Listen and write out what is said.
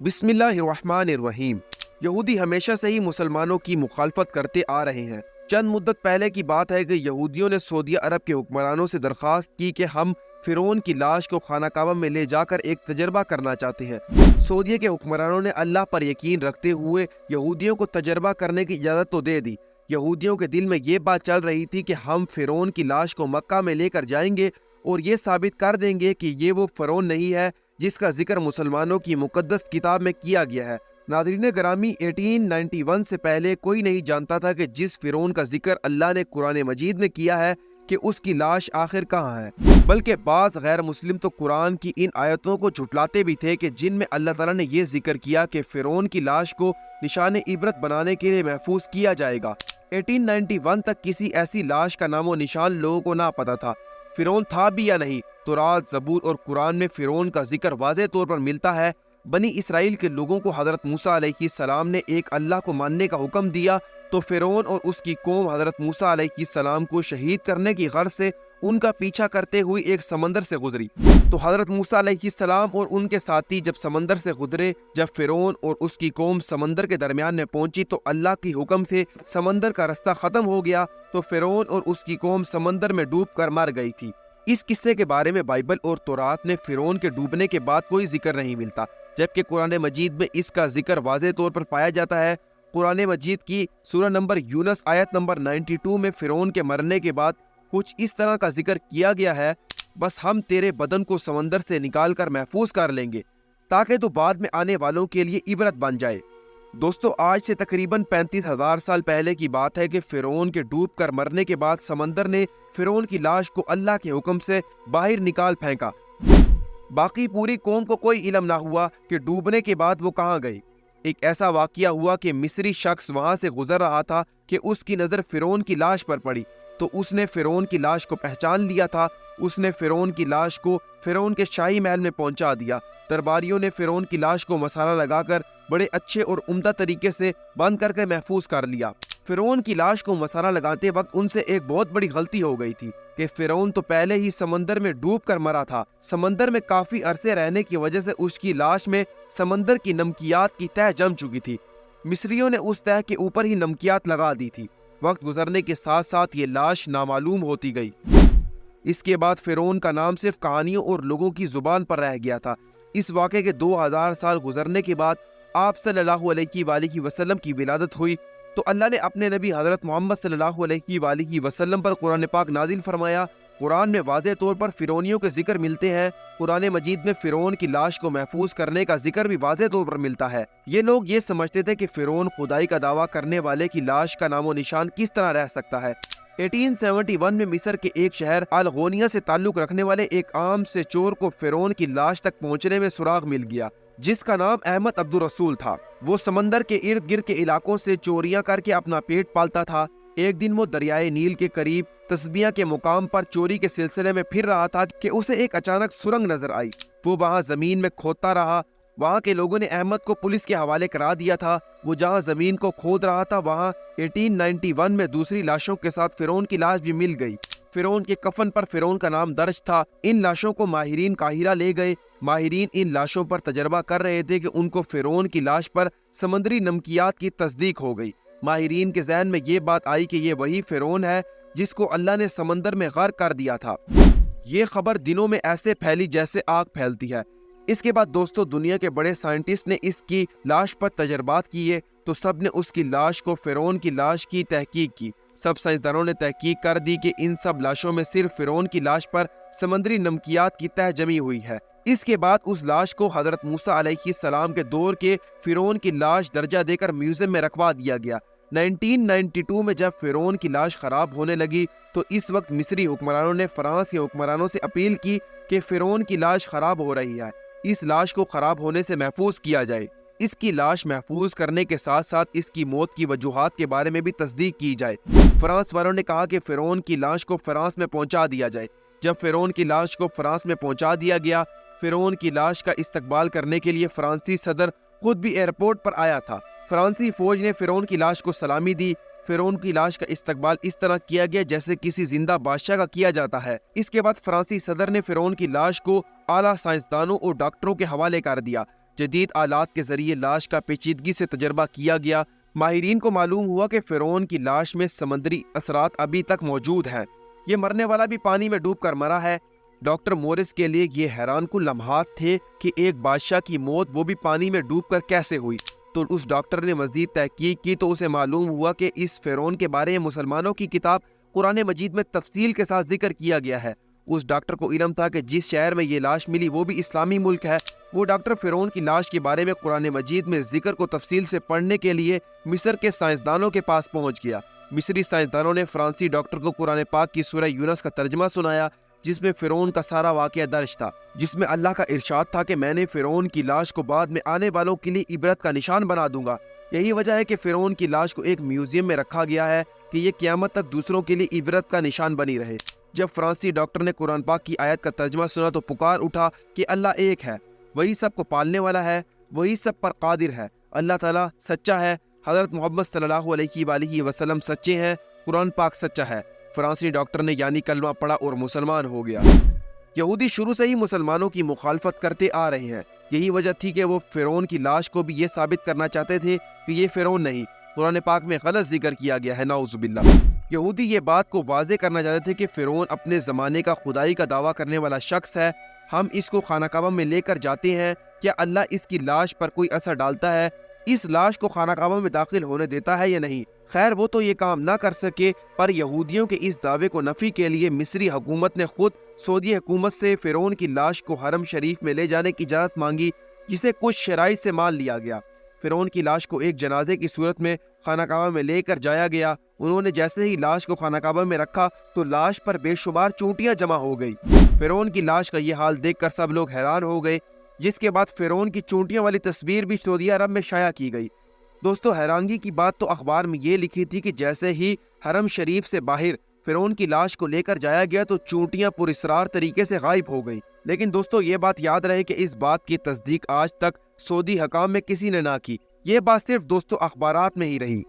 بسم اللہ الرحمن الرحیم۔ یہودی ہمیشہ سے ہی مسلمانوں کی مخالفت کرتے آ رہے ہیں۔ چند مدت پہلے کی بات ہے کہ یہودیوں نے سعودی عرب کے حکمرانوں سے درخواست کی کہ ہم فرعون کی لاش کو خانہ کعبہ میں لے جا کر ایک تجربہ کرنا چاہتے ہیں۔ سعودیہ کے حکمرانوں نے اللہ پر یقین رکھتے ہوئے یہودیوں کو تجربہ کرنے کی اجازت تو دے دی۔ یہودیوں کے دل میں یہ بات چل رہی تھی کہ ہم فرعون کی لاش کو مکہ میں لے کر جائیں گے اور یہ ثابت کر دیں گے کہ یہ وہ فرعون نہیں ہے جس کا ذکر مسلمانوں کی مقدس کتاب میں کیا گیا ہے۔ ناظرین گرامی، 1891 سے پہلے کوئی نہیں جانتا تھا کہ جس فرعون کا ذکر اللہ نے قرآن مجید میں کیا ہے کہ اس کی لاش آخر کہاں ہے، بلکہ بعض غیر مسلم تو قرآن کی ان آیتوں کو جھٹلاتے بھی تھے کہ جن میں اللہ تعالیٰ نے یہ ذکر کیا کہ فرعون کی لاش کو نشان عبرت بنانے کے لیے محفوظ کیا جائے گا۔ 1891 تک کسی ایسی لاش کا نام و نشان لوگوں کو نہ پتا تھا۔ فرعون تھا بھی یا نہیں؟ تورات، زبور اور قرآن میں فرعون کا ذکر واضح طور پر ملتا ہے۔ بنی اسرائیل کے لوگوں کو حضرت موسیٰ علیہ السلام نے ایک اللہ کو ماننے کا حکم دیا تو فرعون اور اس کی قوم حضرت موسیٰ علیہ السلام کو شہید کرنے کی غرض سے ان کا پیچھا کرتے ہوئے ایک سمندر سے گزری۔ تو حضرت موسیٰ علیہ السلام اور ان کے ساتھی جب سمندر سے گزرے، جب فرعون اور اس کی قوم سمندر کے درمیان میں پہنچی تو اللہ کی حکم سے سمندر کا رستہ ختم ہو گیا تو فرعون اور اس کی قوم سمندر میں ڈوب کر مر گئی تھی۔ اس قصے کے بارے میں بائبل اور تورات میں فرعون کے ڈوبنے کے بعد کوئی ذکر نہیں ملتا، جبکہ قرآن مجید میں اس کا ذکر واضح طور پر پایا جاتا ہے۔ قرآن مجید کی سورہ نمبر یونس آیت نمبر 92 میں فرعون کے مرنے کے بعد کچھ اس طرح کا ذکر کیا گیا ہے: بس ہم تیرے بدن کو سمندر سے نکال کر محفوظ کر لیں گے تاکہ تو بعد میں آنے والوں کے لیے عبرت بن جائے۔ دوستو، آج سے تقریباً 35,000 سال پہلے کی بات ہے کہ فرعون کے ڈوب کر مرنے کے بعد سمندر نے فرعون کی لاش کو اللہ کے حکم سے باہر نکال پھینکا۔ باقی پوری قوم کو کوئی علم نہ ہوا کہ ڈوبنے کے بعد وہ کہاں گئے۔ ایک ایسا واقعہ ہوا کہ مصری شخص وہاں سے گزر رہا تھا کہ اس کی نظر فرعون کی لاش پر پڑی تو اس نے فرعون کی لاش کو پہچان لیا تھا۔ اس نے فرعون کی لاش کو فرعون کے شاہی محل میں پہنچا دیا۔ درباریوں نے فرعون کی لاش کو مسالہ لگا کر بڑے اچھے اور عمدہ طریقے سے بند کر کے محفوظ کر لیا۔ فرعون کی لاش کو مسالہ لگاتے وقت ان سے ایک بہت بڑی غلطی ہو گئی تھی کہ فرعون تو پہلے ہی سمندر میں ڈوب کر مرا تھا۔ سمندر میں کافی عرصے رہنے کی وجہ سے اس کی لاش میں سمندر کی نمکیات کی تہ جم چکی تھی۔ مصریوں نے اس تہ کے اوپر ہی نمکیات لگا دی تھی۔ وقت گزرنے کے ساتھ ساتھ یہ لاش نامعلوم ہوتی گئی۔ اس کے بعد فرعون کا نام صرف کہانیوں اور لوگوں کی زبان پر رہ گیا تھا۔ اس واقعے کے 2000 سال گزرنے کے بعد آپ صلی اللہ علیہ وآلہ وسلم کی ولادت ہوئی تو اللہ نے اپنے نبی حضرت محمد صلی اللہ علیہ وآلہ وسلم پر قرآن پاک نازل فرمایا۔ قرآن میں واضح طور پر فرعونیوں کے ذکر ملتے ہیں۔ قرآن مجید میں فرعون کی لاش کو محفوظ کرنے کا ذکر بھی واضح طور پر ملتا ہے۔ یہ لوگ یہ سمجھتے تھے کہ فرعون خدائی کا دعویٰ کرنے والے کی لاش کا نام و نشان کس طرح رہ سکتا ہے۔ 1871 میں مصر کے ایک شہر الغونیہ سے تعلق رکھنے والے ایک عام سے چور کو فرعون کی لاش تک پہنچنے میں سراغ مل گیا، جس کا نام احمد عبد الرسول تھا۔ وہ سمندر کے ارد گرد کے علاقوں سے چوریاں کر کے اپنا پیٹ پالتا تھا۔ ایک دن وہ دریائے نیل کے قریب تسبیہ کے مقام پر چوری کے سلسلے میں پھر رہا تھا کہ اسے ایک اچانک سرنگ نظر آئی۔ وہ وہاں زمین میں کھودتا رہا۔ وہاں کے لوگوں نے احمد کو پولیس کے حوالے کرا دیا تھا۔ وہ جہاں زمین کو کھود رہا تھا وہاں 1891 میں دوسری لاشوں کے ساتھ فرعون کی لاش بھی مل گئی۔ فرعون کے کفن پر فرعون کا نام درج تھا۔ ان لاشوں کو ماہرین قاہرہ لے گئے۔ ماہرین ان لاشوں پر تجربہ کر رہے تھے کہ ان کو فرعون کی لاش پر سمندری نمکیات کی تصدیق ہو گئی۔ ماہرین کے ذہن میں یہ بات آئی کہ یہ وہی فرعون ہے جس کو اللہ نے سمندر میں غرق کر دیا تھا۔ یہ خبر دنوں میں ایسے پھیلی جیسے آگ پھیلتی ہے۔ اس کے بعد دوستو، دنیا کے بڑے سائنٹسٹ نے اس کی لاش پر تجربات کیے تو سب نے اس کی لاش کو فرعون کی لاش کی تحقیق کی۔ سب سائنسدانوں نے تحقیق کر دی کہ ان سب لاشوں میں صرف فرعون کی لاش پر سمندری نمکیات کی تہ جمی ہوئی ہے۔ اس کے بعد اس لاش کو حضرت موسیٰ علیہ السلام کے دور کے فرعون کی لاش درجہ دے کر میوزیم میں رکھوا دیا گیا۔ 1992 میں جب فرعون کی لاش خراب ہونے لگی تو اس وقت مصری حکمرانوں نے فرانس کے حکمرانوں سے اپیل کی کہ فرعون کی لاش خراب ہو رہی ہے، اس لاش کو خراب ہونے سے محفوظ کیا جائے۔ اس کی لاش محفوظ کرنے کے ساتھ ساتھ اس کی موت کی وجوہات کے بارے میں بھی تصدیق کی جائے۔ فرانس والوں نے کہا کہ فرعون کی لاش کو فرانس میں پہنچا دیا جائے۔ جب فرعون کی لاش کو فرانس میں پہنچا دیا گیا، فرعون کی لاش کا استقبال کرنے کے لیے فرانسی صدر خود بھی ایئرپورٹ پر آیا تھا۔ فرانسی فوج نے فرعون کی لاش کو سلامی دی۔ فرعون کی لاش کا استقبال اس طرح کیا گیا جیسے کسی زندہ بادشاہ کا کیا جاتا ہے۔ اس کے بعد فرانسی صدر نے فرعون کی لاش کو اعلیٰ سائنسدانوں اور ڈاکٹروں کے حوالے کر دیا۔ جدید آلات کے ذریعے لاش کا پیچیدگی سے تجربہ کیا گیا۔ ماہرین کو معلوم ہوا کہ فرعون کی لاش میں سمندری اثرات ابھی تک موجود ہیں۔ یہ مرنے والا بھی پانی میں ڈوب کر مرا ہے۔ ڈاکٹر مورس کے لیے یہ حیران کن لمحات تھے کہ ایک بادشاہ کی موت وہ بھی پانی میں ڈوب کر کیسے ہوئی۔ تو اس ڈاکٹر نے مزید تحقیق کی تو اسے معلوم ہوا کہ اس فرعون کے بارے میں مسلمانوں کی کتاب قرآن مجید میں تفصیل کے ساتھ ذکر کیا گیا ہے۔ اس ڈاکٹر کو علم تھا کہ جس شہر میں یہ لاش ملی وہ بھی اسلامی ملک ہے۔ وہ ڈاکٹر فرعون کی لاش کے بارے میں قرآن مجید میں ذکر کو تفصیل سے پڑھنے کے لیے مصر کے سائنسدانوں کے پاس پہنچ گیا۔ مصری سائنسدانوں نے فرانسی ڈاکٹر کو قرآن پاک کی سورہ یونس کا ترجمہ سنایا، جس میں فرعون کا سارا واقعہ درج تھا، جس میں اللہ کا ارشاد تھا کہ میں نے فرعون کی لاش کو بعد میں آنے والوں کے لیے عبرت کا نشان بنا دوں گا۔ یہی وجہ ہے کہ فرعون کی لاش کو ایک میوزیم میں رکھا گیا ہے کہ یہ قیامت تک دوسروں کے لیے عبرت کا نشان بنی رہے۔ جب فرانسی ڈاکٹر نے قرآن پاک کی آیت کا ترجمہ سنا تو پکار اٹھا کہ اللہ ایک ہے، وہی سب کو پالنے والا ہے، وہی سب پر قادر ہے، اللہ تعالیٰ سچا ہے، حضرت محمد صلی اللہ علیہ وآلہ وسلم سچے ہیں، قرآن پاک سچا ہے۔ فرانسی ڈاکٹر نے یعنی کلمہ پڑھا اور مسلمان ہو گیا۔ یہودی شروع سے ہی مسلمانوں کی مخالفت کرتے آ رہے ہیں۔ یہی وجہ تھی کہ وہ فرعون کی لاش کو بھی یہ ثابت کرنا چاہتے تھے کہ یہ فرعون نہیں، قرآن پاک میں غلط ذکر کیا گیا ہے، نعوذ باللہ۔ یہودی یہ بات کو واضح کرنا چاہتے تھے کہ فرعون اپنے زمانے کا خدائی کا دعویٰ کرنے والا شخص ہے، ہم اس کو خانہ کعبہ میں لے کر جاتے ہیں، کیا اللہ اس کی لاش پر کوئی اثر ڈالتا ہے، اس لاش کو خانہ کعبہ میں داخل ہونے دیتا ہے یا نہیں؟ خیر وہ تو یہ کام نہ کر سکے، پر یہودیوں کے اس دعوے کو نفی کے لیے مصری حکومت نے خود سعودی حکومت سے فرعون کی لاش کو حرم شریف میں لے جانے کی اجازت مانگی، جسے کچھ شرائط سے مان لیا گیا۔ فرعون کی لاش کو ایک جنازے کی صورت میں خانہ کعبہ میں لے کر جایا گیا۔ انہوں نے جیسے ہی لاش کو خانہ کعبہ میں رکھا تو لاش پر بے شمار چونٹیاں جمع ہو گئی۔ فرعون کی لاش کا یہ حال دیکھ کر سب لوگ حیران ہو گئے، جس کے بعد فرعون کی چونٹیاں والی تصویر بھی سعودی عرب میں شائع کی گئی۔ دوستو حیرانگی کی بات تو اخبار میں یہ لکھی تھی کہ جیسے ہی حرم شریف سے باہر فرعون کی لاش کو لے کر جایا گیا تو چونٹیاں پراسرار طریقے سے غائب ہو گئی۔ لیکن دوستو یہ بات یاد رہے کہ اس بات کی تصدیق آج تک سعودی حکام میں کسی نے نہ کی، یہ بات صرف دوستو اخبارات میں ہی رہی۔